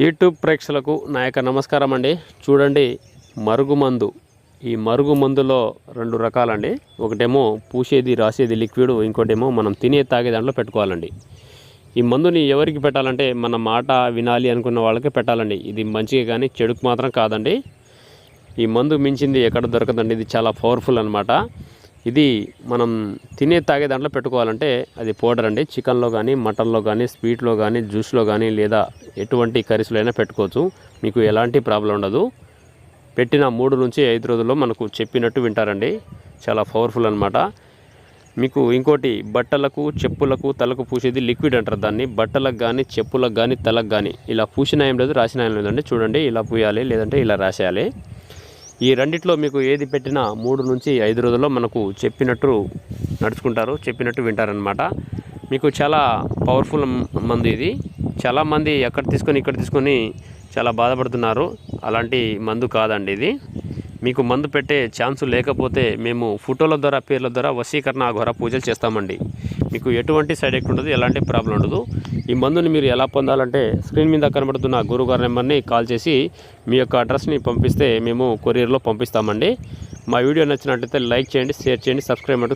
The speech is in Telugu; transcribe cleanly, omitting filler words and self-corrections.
యూట్యూబ్ ప్రేక్షకులకు నా యొక్క నమస్కారం అండి. చూడండి, మరుగుమందు. ఈ మరుగుమందులో రెండు రకాలండి. ఒకటేమో పూసేది రాసేది లిక్విడ్, ఇంకోటేమో మనం తినే తాగే దాంట్లో పెట్టుకోవాలండి. ఈ మందుని ఎవరికి పెట్టాలంటే మన మాట వినాలి అనుకున్న వాళ్ళకే పెట్టాలండి. ఇది మంచిగా కానీ చెడుకు మాత్రం కాదండి. ఈ మందు మించింది ఎక్కడ దొరకదండి. ఇది చాలా పవర్ఫుల్ అనమాట. ఇది మనం తినే తాగే దాంట్లో పెట్టుకోవాలంటే అది పౌడర్ అండి. చికెన్లో కానీ, మటన్లో కానీ, స్వీట్లో కానీ, జ్యూస్లో కానీ, లేదా ఎటువంటి కర్రీస్లో అయినా పెట్టుకోవచ్చు. మీకు ఎలాంటి ప్రాబ్లం ఉండదు. పెట్టిన 3 నుంచి 5 రోజుల్లో మనకు చెప్పినట్టు వింటారండి. చాలా పవర్ఫుల్ అనమాట. మీకు ఇంకోటి, బట్టలకు, చెప్పులకు, తలకు పూసేది లిక్విడ్ అంటారు దాన్ని. బట్టలకు కానీ, చెప్పులకు కానీ, తలకు కానీ ఇలా పూసిన ఏం లేదు, రాసిన ఏం లేదండి. చూడండి, ఇలా పూయాలి, లేదంటే ఇలా రాసేయాలి. ఈ రెండిట్లో మీకు ఏది పెట్టినా 3 నుంచి 5 రోజుల్లో మనకు చెప్పినట్టు నడుచుకుంటారు, చెప్పినట్టు వింటారనమాట. మీకు చాలా పవర్ఫుల్ మందు ఇది. చాలామంది ఎక్కడ తీసుకొని ఇక్కడ తీసుకొని చాలా బాధపడుతున్నారు. అలాంటి మందు కాదండి ఇది. మీకు మందు పెట్టే ఛాన్సు లేకపోతే మేము ఫోటోల ద్వారా, పేర్ల ద్వారా వశీకరణ ఘోర పూజలు చేస్తామండి. మీకు ఎటువంటి సైడ్ ఎఫెక్ట్ ఉండదు, ఎలాంటి ప్రాబ్లం ఉండదు. ఈ మందుని మీరు ఎలా పొందాలంటే స్క్రీన్ మీద కనబడుతున్న గురుగారి నెంబర్ని కాల్ చేసి మీ యొక్క అడ్రస్ని పంపిస్తే మేము కొరియర్లో పంపిస్తామండి. మా వీడియో నచ్చినట్లయితే లైక్ చేయండి, షేర్ చేయండి, సబ్స్క్రైబ్